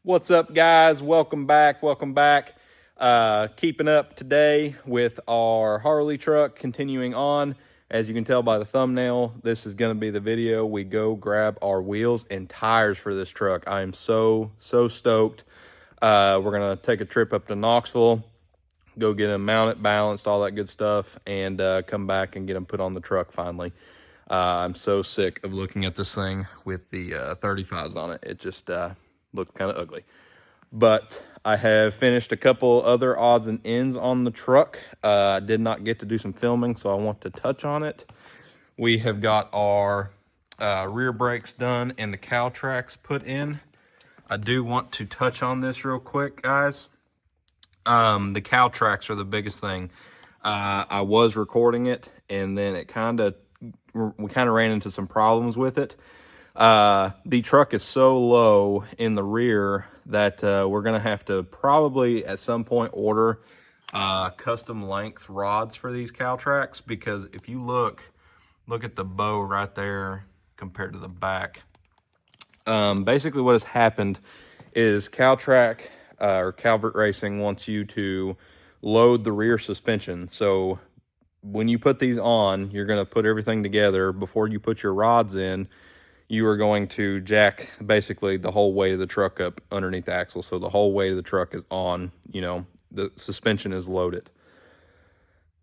What's up, guys? Welcome back. Keeping up today with our Harley truck, continuing on. As you can tell by the thumbnail, this is going to be the video we go grab our wheels and tires for this truck. I am so stoked. We're going to take a trip up to Knoxville, go get them mounted, balanced, all that good stuff, and come back and get them put on the truck finally. I'm so sick of looking at this thing with the 35s on it. It just looked kind of ugly. But I have finished a couple other odds and ends on the truck. I did not get to do some filming, so I want to touch on it. We have got our rear brakes done and the cow tracks put in. I do want to touch on this real quick, guys. The cow tracks are the biggest thing. I was recording it, and then we kind of ran into some problems with it. The truck is so low in the rear that we're going to have to probably at some point order custom length rods for these cow tracks, because if you look at the bow right there compared to the back. Basically what has happened is Calvert Racing wants you to load the rear suspension. So when you put these on, you're going to put everything together. Before you put your rods in, you are going to jack basically the whole weight of the truck up underneath the axle. So the whole weight of the truck is on, the suspension is loaded.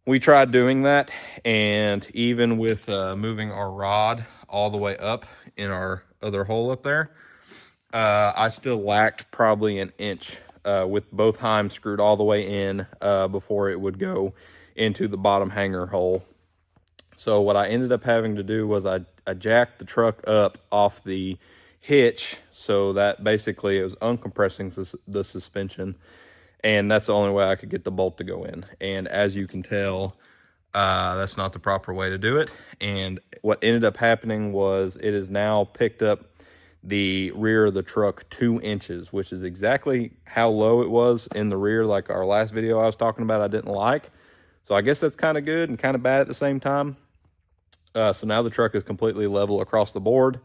We tried doing that, and even with moving our rod all the way up in our other hole up there, I still lacked probably an inch with both heims screwed all the way in before it would go into the bottom hanger hole. So what I ended up having to do was I jacked the truck up off the hitch, so that basically it was uncompressing the suspension, and that's the only way I could get the bolt to go in. And as you can tell, that's not the proper way to do it. And what ended up happening was it is now picked up the rear of the truck 2 inches, which is exactly how low it was in the rear, like our last video I was talking about I didn't like. So I guess that's kind of good and kind of bad at the same time. So now the truck is completely level across the board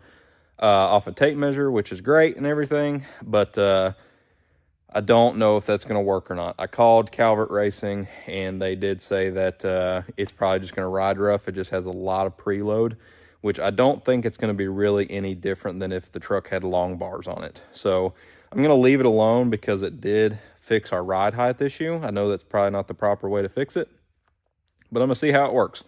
off a tape measure, which is great and everything, but I don't know if that's going to work or not. I called Calvert Racing, and they did say that it's probably just going to ride rough. It just has a lot of preload, which I don't think it's going to be really any different than if the truck had long bars on it. So I'm going to leave it alone because it did fix our ride height issue. I know that's probably not the proper way to fix it, but I'm going to see how it works.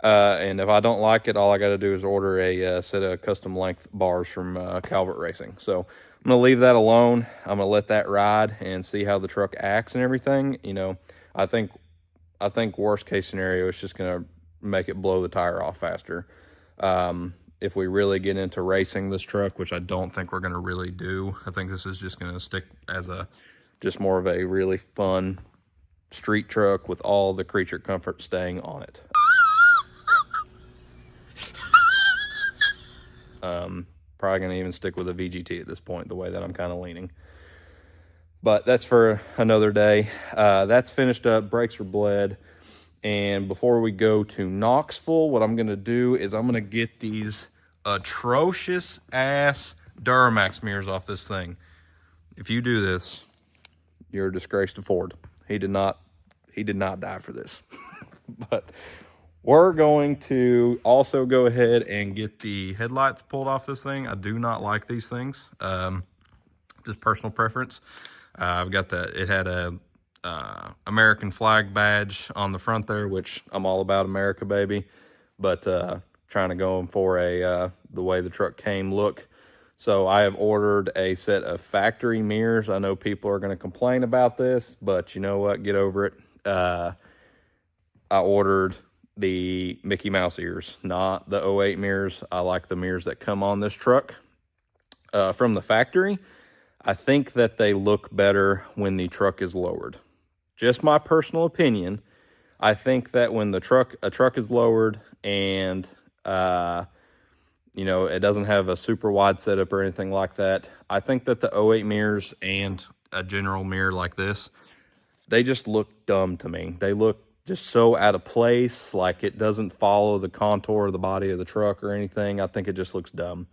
And if I don't like it, all I got to do is order a set of custom length bars from Calvert Racing. So I'm going to leave that alone. I'm going to let that ride and see how the truck acts and everything. I think worst case scenario is just going to make it blow the tire off faster. If we really get into racing this truck, which I don't think we're going to really do, I think this is just going to stick as just more of a really fun street truck with all the creature comfort staying on it. Probably going to even stick with a VGT at this point, the way that I'm kind of leaning. But that's for another day. That's finished up. Brakes are bled. And before we go to Knoxville, what I'm going to do is I'm going to get these atrocious ass Duramax mirrors off this thing. If you do this, you're a disgrace to Ford. He did not die for this. But we're going to also go ahead and get the headlights pulled off this thing. I do not like these things. Just personal preference. I've got it had a American flag badge on the front there, which I'm all about America, baby. But trying to go for the way the truck came look. So I have ordered a set of factory mirrors. I know people are going to complain about this, but you know what? Get over it. I ordered the Mickey Mouse ears, not the 08 mirrors. I like the mirrors that come on this truck from the factory. I think that they look better when the truck is lowered. Just my personal opinion. I think that when a truck is lowered and it doesn't have a super wide setup or anything like that, I think that the 08 mirrors and a general mirror like this, they just look dumb to me. They look just so out of place, like it doesn't follow the contour of the body of the truck or anything. I think it just looks dumb.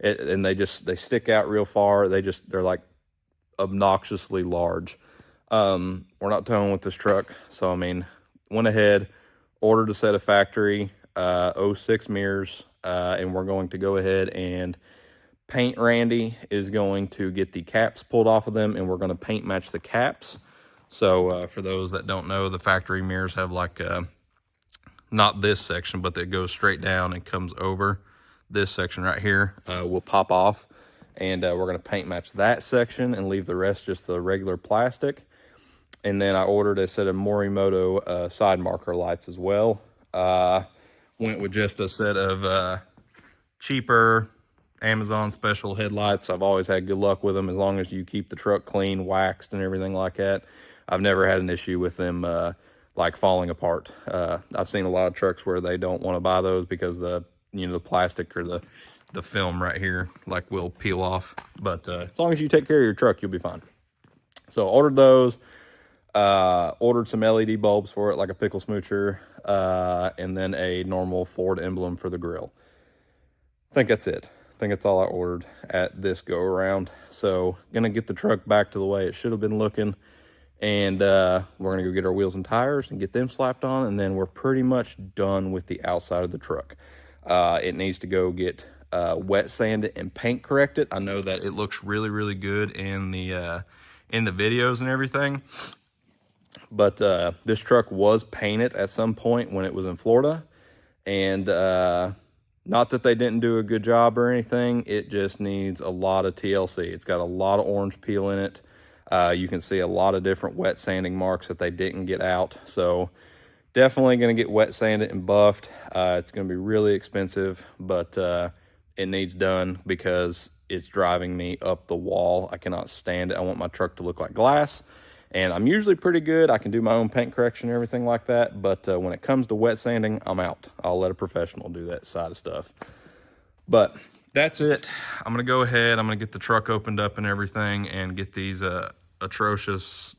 And they stick out real far. They're like obnoxiously large. We're not towing with this truck, so I mean, went ahead, ordered a set of factory '06 mirrors, and we're going to go ahead and paint. Randy is going to get the caps pulled off of them, and we're going to paint match the caps. So for those that don't know, the factory mirrors have like not this section, but that goes straight down and comes over this section right here. Will pop off, and we're going to paint match that section and leave the rest just the regular plastic. And then I ordered a set of Morimoto side marker lights as well. Went with just a set of cheaper Amazon special headlights. I've always had good luck with them as long as you keep the truck clean, waxed, and everything like that. I've never had an issue with them like falling apart. I've seen a lot of trucks where they don't want to buy those because the plastic or the film right here like will peel off. But as long as you take care of your truck, you'll be fine. So ordered those. Ordered some LED bulbs for it, like a pickle smoocher, and then a normal Ford emblem for the grill. I think that's it. I think that's all I ordered at this go around. So gonna get the truck back to the way it should have been looking, and we're gonna go get our wheels and tires and get them slapped on, and then we're pretty much done with the outside of the truck. It needs to go get wet sanded and paint corrected. I know that it looks really, really good in the videos and everything. But this truck was painted at some point when it was in Florida, and not that they didn't do a good job or anything, it just needs a lot of TLC. It's got a lot of orange peel in it. You can see a lot of different wet sanding marks that they didn't get out. So definitely going to get wet sanded and buffed. It's going to be really expensive, but it needs done because it's driving me up the wall. I cannot stand it. I want my truck to look like glass. And I'm usually pretty good. I can do my own paint correction and everything like that. But when it comes to wet sanding, I'm out. I'll let a professional do that side of stuff. But that's it. I'm going to go ahead. I'm going to get the truck opened up and everything and get these atrocious,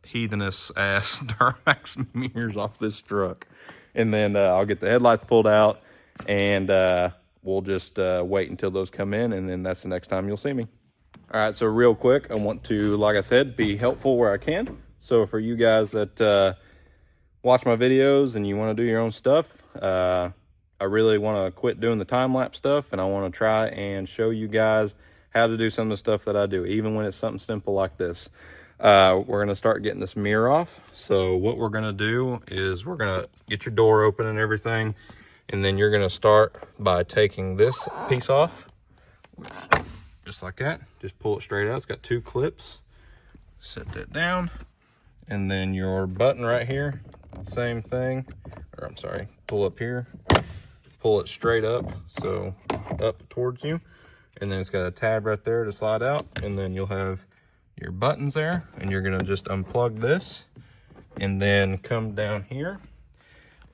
heathenous ass Duramax mirrors off this truck. And then I'll get the headlights pulled out, and we'll just wait until those come in. And then that's the next time you'll see me. All right, so real quick, I want to, like I said, be helpful where I can. So for you guys that watch my videos and you want to do your own stuff, I really want to quit doing the time-lapse stuff, and I want to try and show you guys how to do some of the stuff that I do, even when it's something simple like this. We're going to start getting this mirror off. So what we're going to do is we're going to get your door open and everything, and then you're going to start by taking this piece off. Just like that. Just pull it straight out. It's got 2 clips. Set that down. And then your button right here, same thing. Or I'm sorry, pull up here. Pull it straight up, so up towards you. And then it's got a tab right there to slide out. And then you'll have your buttons there. And you're going to just unplug this. And then come down here.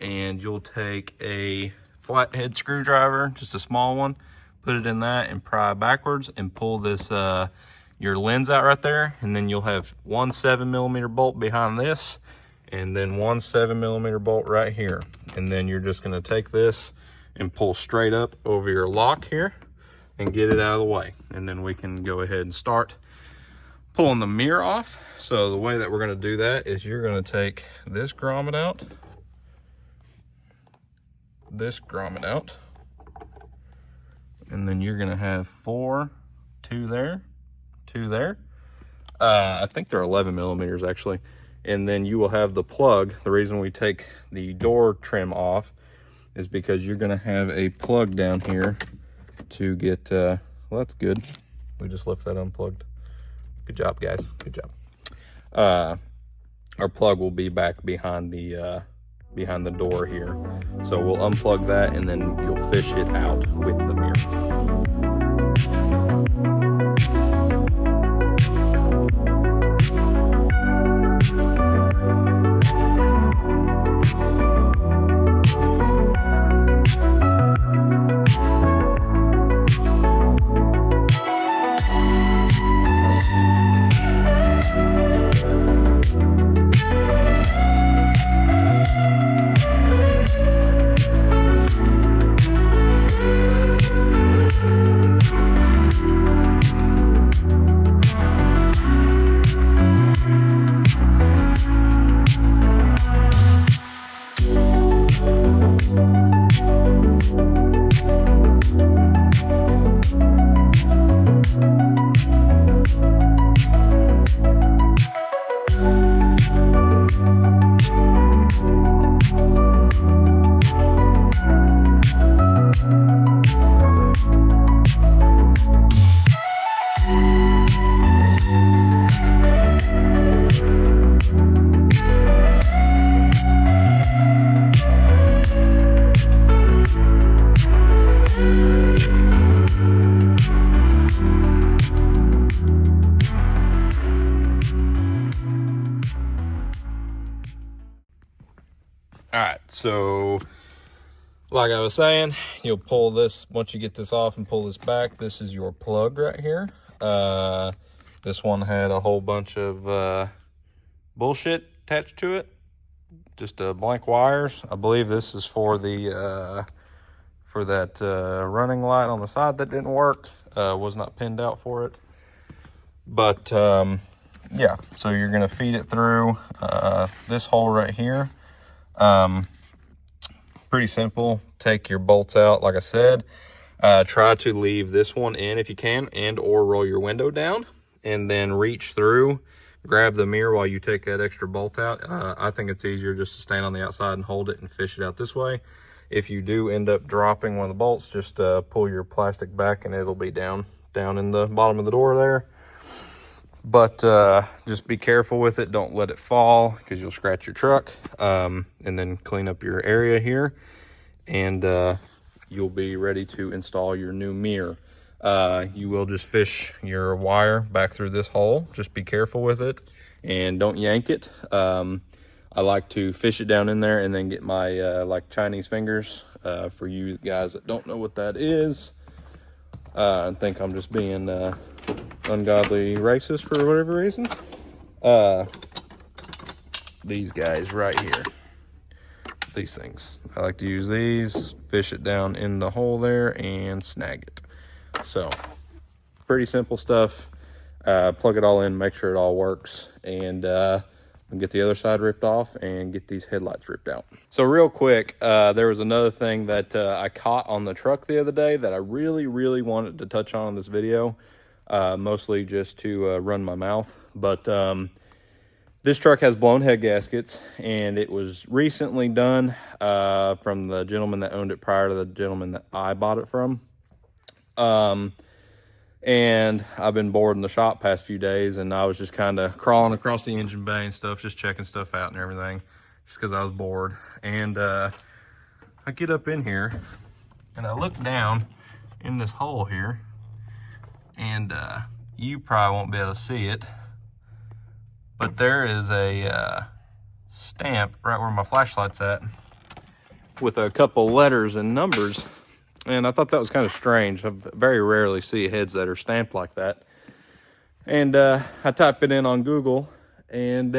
And you'll take a flathead screwdriver, just a small one. Put it in that and pry backwards and pull this your lens out right there, and then you'll have 1 7mm bolt behind this, and then 1 7mm bolt right here. And then you're just going to take this and pull straight up over your lock here and get it out of the way, and then we can go ahead and start pulling the mirror off. So the way that we're going to do that is you're going to take this grommet out, and then you're gonna have 2 there, 2 there. I think they're 11mm actually. And then you will have the plug. The reason we take the door trim off is because you're gonna have a plug down here to get, well, that's good. We just left that unplugged. Good job, guys, good job. Our plug will be back behind the door here. So we'll unplug that, and then you'll fish it out with the mirror. So like I was saying, you'll pull this, once you get this off and pull this back, this is your plug right here. This one had a whole bunch of bullshit attached to it, just blank wires. I believe this is for the for that running light on the side that didn't work. Was not pinned out for it. But yeah, so you're gonna feed it through this hole right here. Pretty simple. Take your bolts out, like I said. Try to leave this one in if you can, and or roll your window down, and then reach through, grab the mirror while you take that extra bolt out. I think it's easier just to stand on the outside and hold it and fish it out this way. If you do end up dropping one of the bolts, just pull your plastic back and it'll be down in the bottom of the door there. But just be careful with it. Don't let it fall because you'll scratch your truck. And then clean up your area here, and you'll be ready to install your new mirror. You will just fish your wire back through this hole. Just be careful with it and don't yank it. I like to fish it down in there and then get my like Chinese fingers. For you guys that don't know what that is, I think I'm just being ungodly racist for whatever reason. These guys right here, these things, I like to use these, fish it down in the hole there and snag it. So pretty simple stuff. Plug it all in, make sure it all works, and get the other side ripped off and get these headlights ripped out. So real quick, there was another thing that I caught on the truck the other day that I really wanted to touch on in this video. Mostly just to run my mouth, but this truck has blown head gaskets, and it was recently done from the gentleman that owned it prior to the gentleman that I bought it from. And I've been bored in the shop past few days, and I was just kind of crawling across the engine bay and stuff, just checking stuff out and everything, just because I was bored. And I get up in here and I look down in this hole here, and you probably won't be able to see it, but there is a stamp right where my flashlight's at with a couple letters and numbers. And I thought that was kind of strange. I very rarely see heads that are stamped like that. And I type it in on Google, and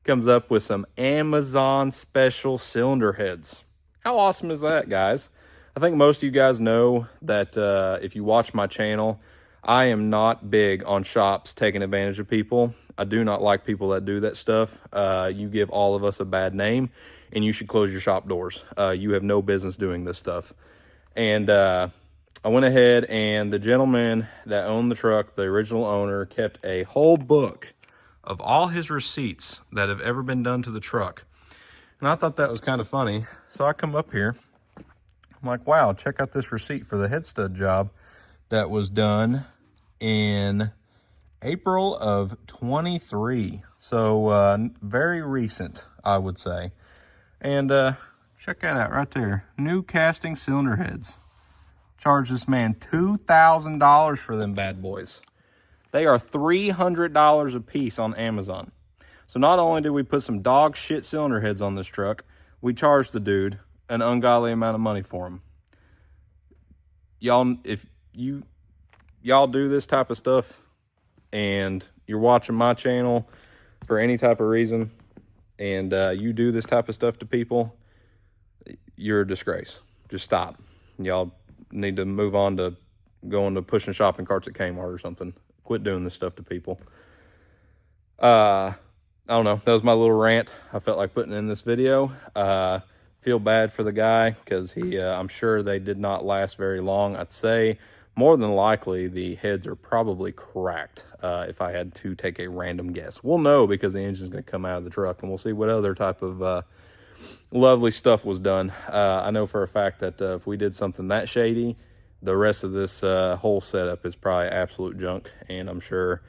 comes up with some Amazon special cylinder heads. How awesome is that, guys? I think most of you guys know that if you watch my channel, I am not big on shops taking advantage of people. I do not like people that do that stuff. You give all of us a bad name, and you should close your shop doors. You have no business doing this stuff. And I went ahead, and the gentleman that owned the truck, the original owner, kept a whole book of all his receipts that have ever been done to the truck. And I thought that was kind of funny. So I come up here. I'm like, wow, check out this receipt for the head stud job that was done in April of 23. So very recent, I would say. And check that out right there. New casting cylinder heads. Charged this man $2,000 for them bad boys. They are $300 a piece on Amazon. So not only did we put some dog shit cylinder heads on this truck, we charged the dude an ungodly amount of money for them. Y'all, if y'all do this type of stuff and you're watching my channel for any type of reason, and you do this type of stuff to people, you're a disgrace. Just stop. Y'all need to move on to going to pushing shopping carts at Kmart or something. Quit doing this stuff to people. I don't know. That was my little rant I felt like putting in this video. Feel bad for the guy because he, I'm sure they did not last very long. I'd say more than likely the heads are probably cracked if I had to take a random guess. We'll know because the engine's going to come out of the truck, and we'll see what other type of lovely stuff was done. I know for a fact that if we did something that shady, the rest of this whole setup is probably absolute junk, and I'm sure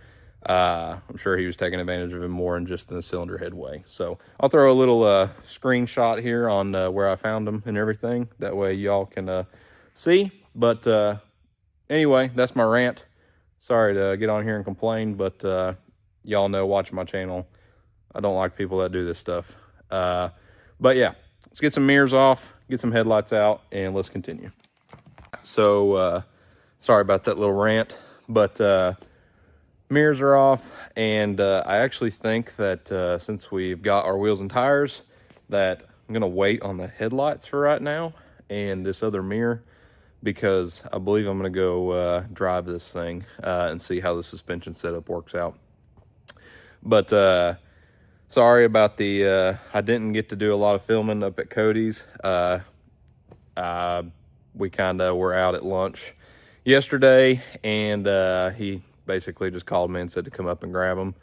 he was taking advantage of him more than just in the cylinder head way. So I'll throw a little screenshot here on where I found them and everything. That way y'all can see. But anyway, that's my rant. Sorry to get on here and complain, but y'all know watching my channel, I don't like people that do this stuff. But yeah, let's get some mirrors off, get some headlights out, and let's continue. So, sorry about that little rant, but mirrors are off, and I actually think that since we've got our wheels and tires, that I'm gonna wait on the headlights for right now and this other mirror, because I believe I'm gonna go drive this thing and see how the suspension setup works out. But sorry about the I didn't get to do a lot of filming up at Cody's. We kind of were out at lunch yesterday, and he basically just called me and said to come up and grab them.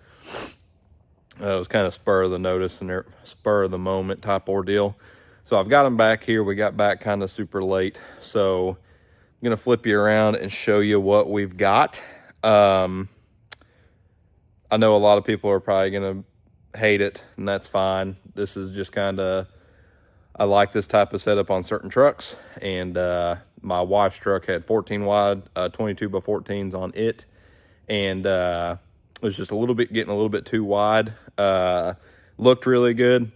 It was kind of spur of the notice and spur of the moment type ordeal. So I've got them back here. We got back kind of super late, so I'm gonna flip you around and show you what we've got. I know a lot of people are probably gonna hate it, and that's fine. This is just kind of, I like this type of setup on certain trucks, and my wife's truck had 14 wide 22 by 14s on it, and it was just getting a little bit too wide. Looked really good,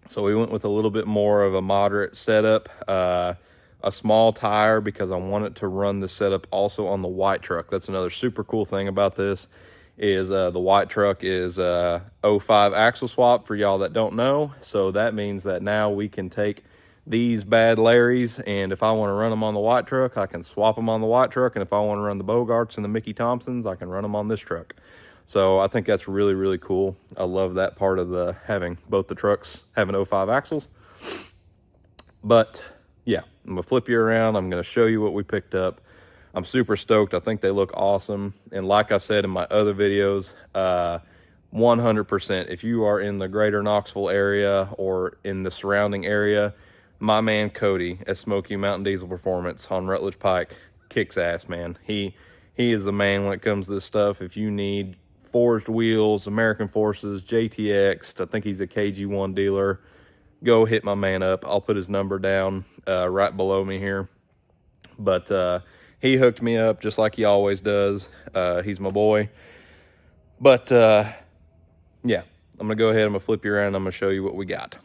so we went with a little bit more of a moderate setup, a small tire, because I wanted to run the setup also on the white truck. That's another super cool thing about this, is the white truck is 05 axle swap, for y'all that don't know. So that means that now we can take these bad Larrys, and if I want to run them on the white truck, I can swap them on the white truck, and if I want to run the Bogarts and the Mickey Thompsons, I can run them on this truck. So I think that's really, really cool. I love that part of the having both the trucks having 05 axles. But yeah, I'm gonna flip you around. I'm gonna show you what we picked up. I'm super stoked. I think they look awesome. And like I said in my other videos, 100%, if you are in the greater Knoxville area or in the surrounding area, my man Cody at Smoky Mountain Diesel Performance on Rutledge Pike kicks ass, man. He is the man when it comes to this stuff. If you need forged wheels, American Forces, JTX, I think he's a KG1 dealer, go hit my man up. I'll put his number down right below me here. But he hooked me up just like he always does. He's my boy. But yeah, I'm gonna go ahead, I'm gonna flip you around, and I'm gonna show you what we got.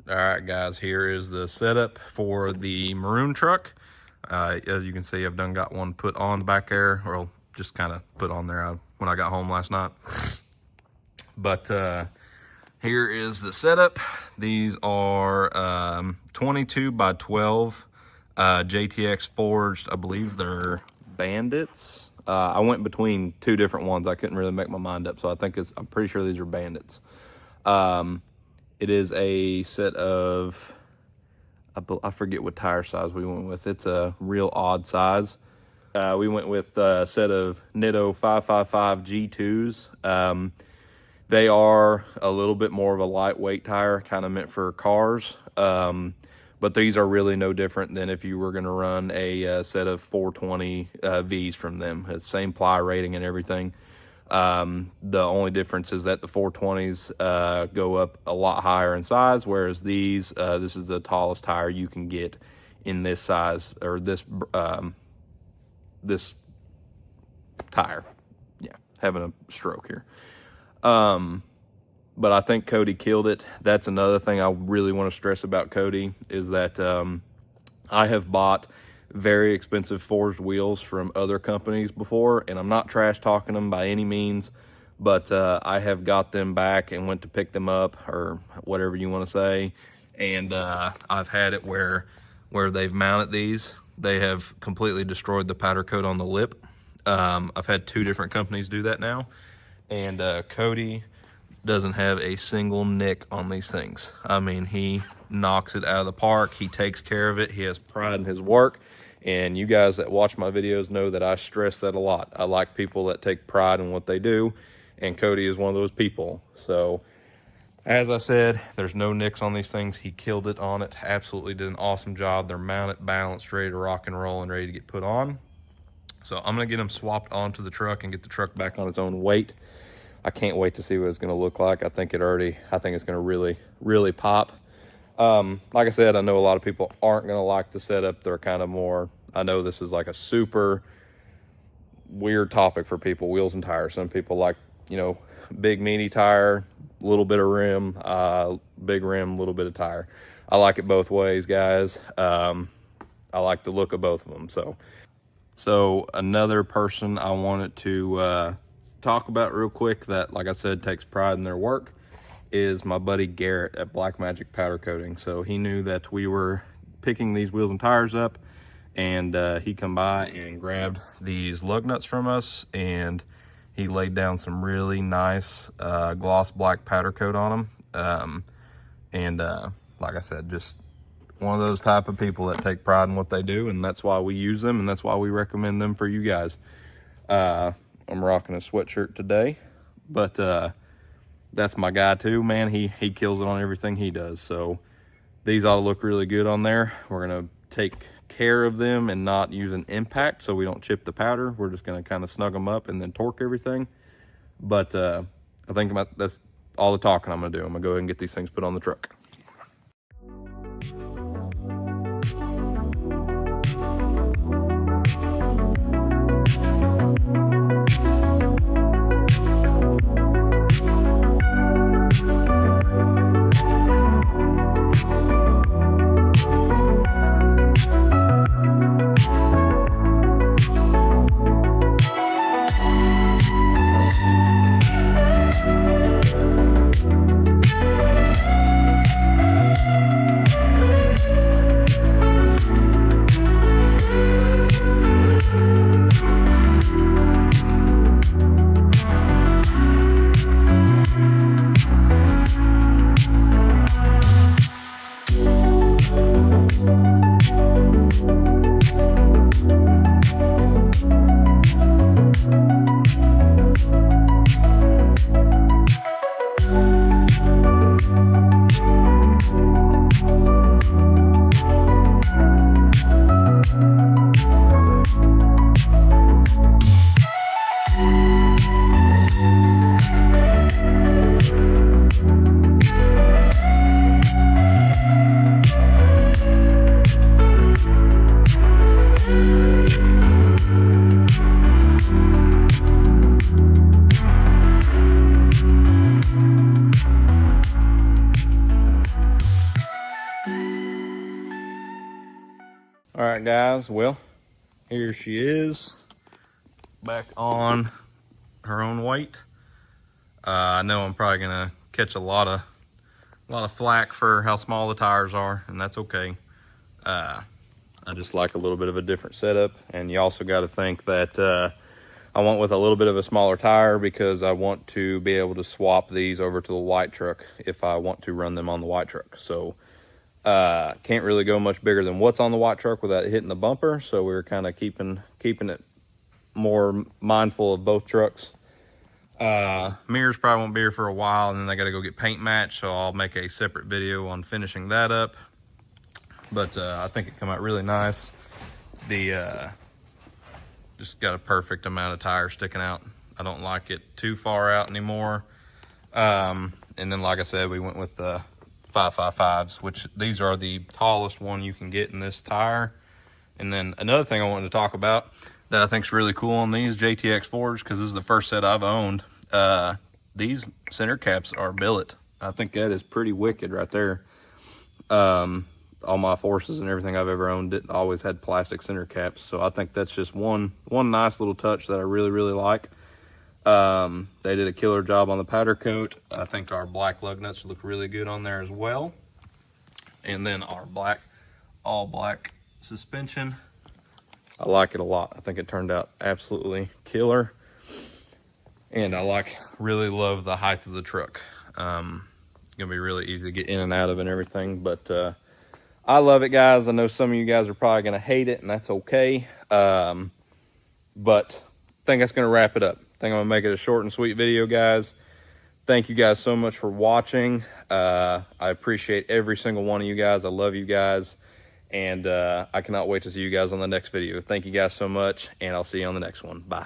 All right, guys, here is the setup for the maroon truck. As you can see, I've done got one put on back there, or just kind of put on there when I got home last night. But here is the setup. These are 22 by 12 JTX forged. I believe they're Bandits. I went between two different ones. I couldn't really make my mind up, so I'm pretty sure these are Bandits. It is a set of, I forget what tire size we went with. It's a real odd size. We went with a set of Nitto 555 G2s. They are a little bit more of a lightweight tire, kind of meant for cars. But these are really no different than if you were going to run a set of 420 Vs from them. It's same ply rating and everything. The only difference is that the 420s go up a lot higher in size, whereas these, this is the tallest tire you can get in this size, or this this tire. Yeah, having a stroke here. But I think Cody killed it. That's another thing I really want to stress about Cody, is that I have bought very expensive forged wheels from other companies before, and I'm not trash talking them by any means, but I have got them back and went to pick them up, or whatever you want to say, and I've had it where they've mounted these, they have completely destroyed the powder coat on the lip. I've had two different companies do that now, and Cody doesn't have a single nick on these things. I mean, he knocks it out of the park. He takes care of it. He has pride in his work. And you guys that watch my videos know that I stress that a lot. I like people that take pride in what they do, and Cody is one of those people. So, as I said, there's no nicks on these things. He killed it on it. Absolutely did an awesome job. They're mounted, balanced, ready to rock and roll, and ready to get put on. So I'm gonna get them swapped onto the truck and get the truck back on its own weight. I can't wait to see what it's going to look like. I think it's going to really, really pop. Like I said, I know a lot of people aren't going to like the setup. They're kind of more, I know this is like a super weird topic for people, wheels and tires. Some people like, you know, big meaty tire, little bit of rim, big rim, little bit of tire. I like it both ways, guys. I like the look of both of them. So another person I wanted to talk about real quick that, like I said, takes pride in their work is my buddy Garrett at Black Magic Powder Coating. So he knew that we were picking these wheels and tires up, and he come by and grabbed these lug nuts from us, and he laid down some really nice gloss black powder coat on them. Like I said, just one of those type of people that take pride in what they do, and that's why we use them, and that's why we recommend them for you guys. I'm rocking a sweatshirt today, but that's my guy too, man. He kills it on everything he does. So these ought to look really good on there. We're gonna take care of them and not use an impact so we don't chip the powder. We're just gonna kind of snug them up and then torque everything. But I think that's all the talking I'm gonna do. I'm gonna go ahead and get these things put on the truck. All right, guys, well, here she is back on her own weight. I know I'm probably gonna catch a lot of flack for how small the tires are, and that's okay. I just like a little bit of a different setup, and you also got to think that I went with a little bit of a smaller tire because I want to be able to swap these over to the white truck if I want to run them on the white truck. So can't really go much bigger than what's on the white truck without hitting the bumper. So we're kind of keeping it more mindful of both trucks. Mirrors probably won't be here for a while, and then they got to go get paint matched. So I'll make a separate video on finishing that up. But I think it come out really nice. Just got a perfect amount of tire sticking out. I don't like it too far out anymore. And then, like I said, we went with the 555s, which these are the tallest one you can get in this tire. And then another thing I wanted to talk about that I think is really cool on these JTX 4s, because this is the first set I've owned, these center caps are billet. I think that is pretty wicked right there. All my Forces and everything I've ever owned always had plastic center caps, so I think that's just one nice little touch that I really like. They did a killer job on the powder coat. I think our black lug nuts look really good on there as well. And then our all black suspension, I like it a lot. I think it turned out absolutely killer. And I really love the height of the truck. It's gonna be really easy to get in and out of and everything, but I love it, guys. I know some of you guys are probably gonna hate it, and that's okay. But I think that's gonna wrap it up. I think I'm gonna make it a short and sweet video, guys. Thank you guys so much for watching. I appreciate every single one of you guys. I love you guys, and I cannot wait to see you guys on the next video. Thank you guys so much, and I'll see you on the next one. Bye.